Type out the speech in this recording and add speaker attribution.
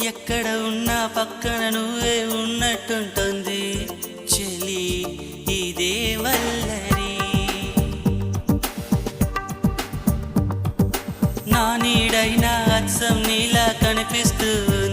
Speaker 1: ఎక్కడ ఉన్నా పక్కన నువ్వే ఉన్నట్టుంటుంది చెలి ఇదే వల్లరి నా నీడైనా అచ్చం నీలా కనిపిస్తుంది